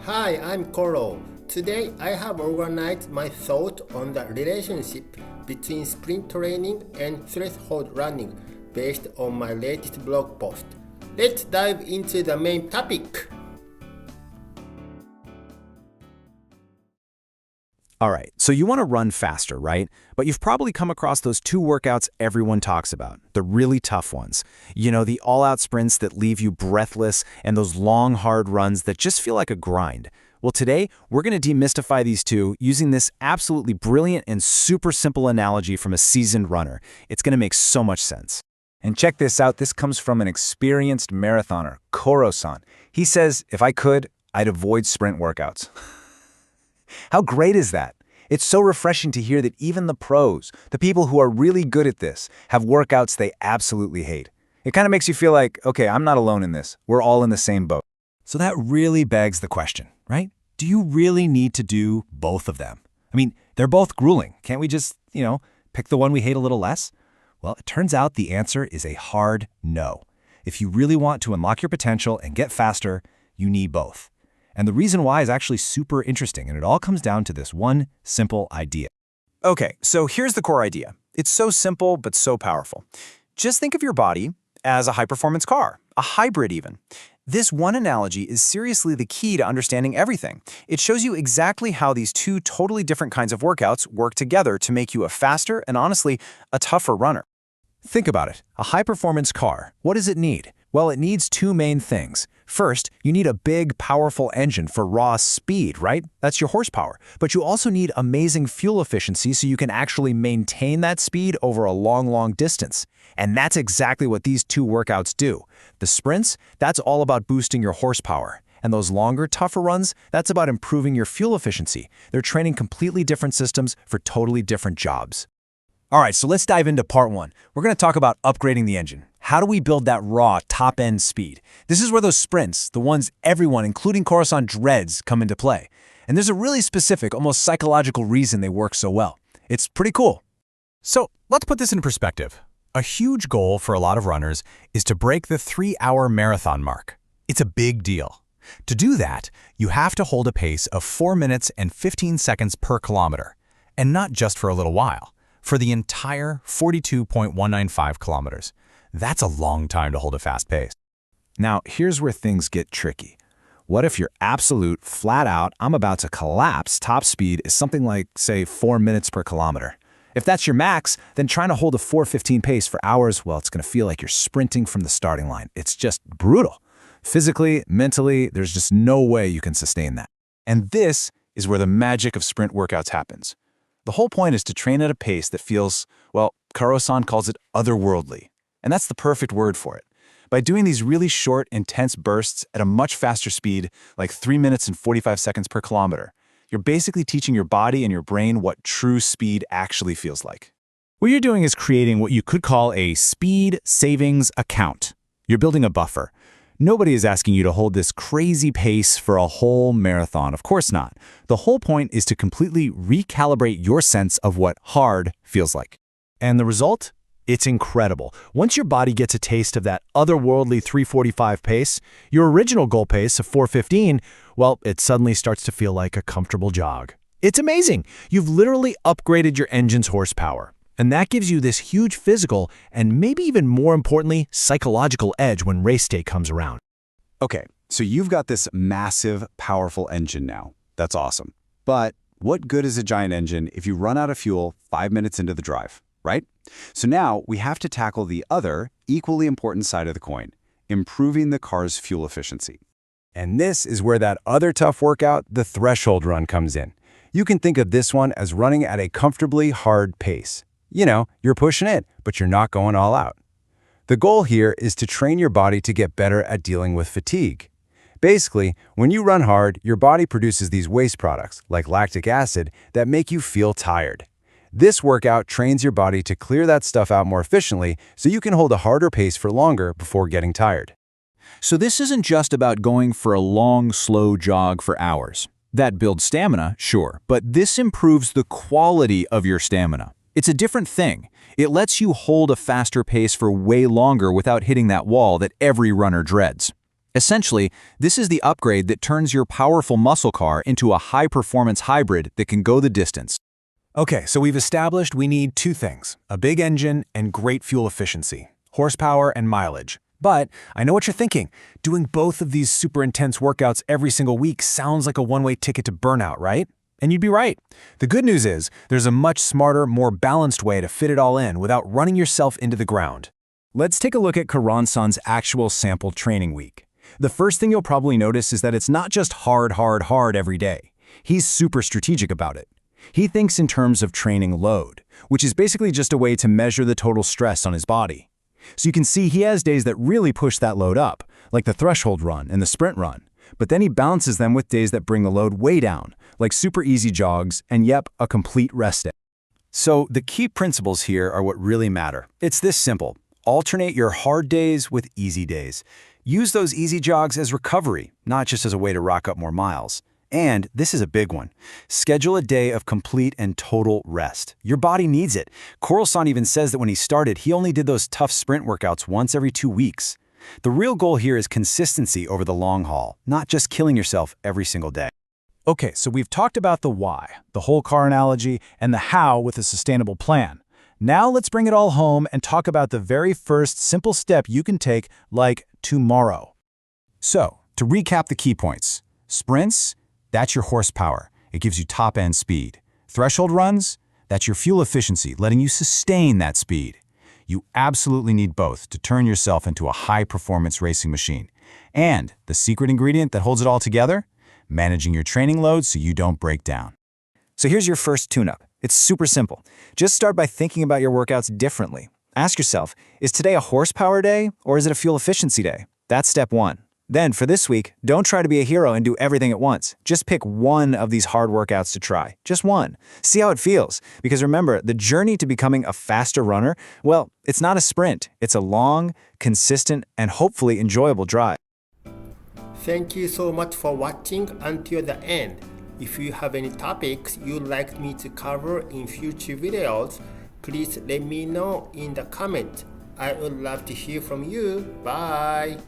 Hi, I'm Koro. Today I have organized my thought on the relationship between sprint training and threshold running based on my latest blog post. Let's dive into the main topic. All right, so you want to run faster, right? But you've probably come across those two workouts everyone talks about, the really tough ones. You know, the all-out sprints that leave you breathless and those long, hard runs that just feel like a grind. Well, today, we're going to demystify these two using this absolutely brilliant and super simple analogy from a seasoned runner. It's going to make so much sense. And check this out, this comes from an experienced marathoner, Koro-san. He says, if I could, I'd avoid sprint workouts. How great is that? It's so refreshing to hear that even the pros, the people who are really good at this, have workouts they absolutely hate. It kind of makes you feel like, okay, I'm not alone in this. We're all in the same boat. So that really begs the question, right? Do you really need to do both of them? I mean, they're both grueling. Can't we just, pick the one we hate a little less? Well, it turns out the answer is a hard no. If you really want to unlock your potential and get faster, you need both. And the reason why is actually super interesting, and it all comes down to this one simple idea. Okay, so here's the core idea. It's so simple, but so powerful. Just think of your body as a high-performance car, a hybrid even. This one analogy is seriously the key to understanding everything. It shows you exactly how these two totally different kinds of workouts work together to make you a faster and honestly, a tougher runner. Think about it. A high-performance car, what does it need? Well, it needs two main things. First, you need a big, powerful engine for raw speed, right? That's your horsepower. But you also need amazing fuel efficiency so you can actually maintain that speed over a long, long distance. And that's exactly what these two workouts do. The sprints, that's all about boosting your horsepower. And those longer, tougher runs, that's about improving your fuel efficiency. They're training completely different systems for totally different jobs. All right, so let's dive into part one. We're going to talk about upgrading the engine. How do we build that raw, top-end speed? This is where those sprints, the ones everyone, including Koro-san, dreads, come into play. And there's a really specific, almost psychological reason they work so well. It's pretty cool. So let's put this in perspective. A huge goal for a lot of runners is to break the 3-hour marathon mark. It's a big deal. To do that, you have to hold a pace of 4 minutes and 15 seconds per kilometer. And not just for a little while. For the entire 42.195 kilometers. That's a long time to hold a fast pace. Now, here's where things get tricky. What if your absolute, flat-out, I'm about to collapse top speed is something like, say, 4 minutes per kilometer? If that's your max, then trying to hold a 4:15 pace for hours, well, it's going to feel like you're sprinting from the starting line. It's just brutal. Physically, mentally, there's just no way you can sustain that. And this is where the magic of sprint workouts happens. The whole point is to train at a pace that feels, well, Koro-san calls it otherworldly. And that's the perfect word for it. By doing these really short, intense bursts at a much faster speed, like 3 minutes and 45 seconds per kilometer, you're basically teaching your body and your brain what true speed actually feels like. What you're doing is creating what you could call a speed savings account. You're building a buffer. Nobody is asking you to hold this crazy pace for a whole marathon. Of course not. The whole point is to completely recalibrate your sense of what hard feels like. And the result? It's incredible. Once your body gets a taste of that otherworldly 3:45 pace, your original goal pace of 4:15, well, it suddenly starts to feel like a comfortable jog. It's amazing. You've literally upgraded your engine's horsepower. And that gives you this huge physical and maybe even more importantly, psychological edge when race day comes around. Okay, so you've got this massive, powerful engine now. That's awesome. But what good is a giant engine if you run out of fuel 5 minutes into the drive, right? So now we have to tackle the other, equally important side of the coin, improving the car's fuel efficiency. And this is where that other tough workout, the threshold run, comes in. You can think of this one as running at a comfortably hard pace. You're pushing it, but you're not going all out. The goal here is to train your body to get better at dealing with fatigue. Basically, when you run hard, your body produces these waste products, like lactic acid, that make you feel tired. This workout trains your body to clear that stuff out more efficiently so you can hold a harder pace for longer before getting tired. So this isn't just about going for a long, slow jog for hours. That builds stamina, sure, but this improves the quality of your stamina. It's a different thing. It lets you hold a faster pace for way longer without hitting that wall that every runner dreads. Essentially, this is the upgrade that turns your powerful muscle car into a high-performance hybrid that can go the distance. Okay, so we've established we need two things: a big engine and great fuel efficiency, horsepower and mileage. But I know what you're thinking. Doing both of these super intense workouts every single week sounds like a one-way ticket to burnout, right? And you'd be right. The good news is there's a much smarter, more balanced way to fit it all in without running yourself into the ground. Let's take a look at Karan-san's actual sample training week. The first thing you'll probably notice is that it's not just hard every day. He's super strategic about it. He thinks in terms of training load, which is basically just a way to measure the total stress on his body. So you can see he has days that really push that load up, like the threshold run and the sprint run, but then he balances them with days that bring the load way down, like super easy jogs and a complete rest day. So the key principles here are what really matter. It's this simple: alternate your hard days with easy days. Use those easy jogs as recovery, not just as a way to rack up more miles. And this is a big one: schedule a day of complete and total rest. Your body needs it. Koro-san even says that when he started, he only did those tough sprint workouts once every 2 weeks. The real goal here is consistency over the long haul, not just killing yourself every single day. Okay, so we've talked about the why, the whole car analogy, and the how with a sustainable plan. Now let's bring it all home and talk about the very first simple step you can take, like tomorrow. So, to recap the key points: sprints, that's your horsepower. It gives you top-end speed. Threshold runs, that's your fuel efficiency, letting you sustain that speed. You absolutely need both to turn yourself into a high-performance racing machine. And the secret ingredient that holds it all together? Managing your training load so you don't break down. So here's your first tune-up. It's super simple. Just start by thinking about your workouts differently. Ask yourself, is today a horsepower day or is it a fuel efficiency day? That's step one. Then, for this week, don't try to be a hero and do everything at once. Just pick one of these hard workouts to try. Just one. See how it feels. Because remember, the journey to becoming a faster runner, well, it's not a sprint. It's a long, consistent, and hopefully enjoyable drive. Thank you so much for watching until the end. If you have any topics you'd like me to cover in future videos, please let me know in the comments. I would love to hear from you. Bye!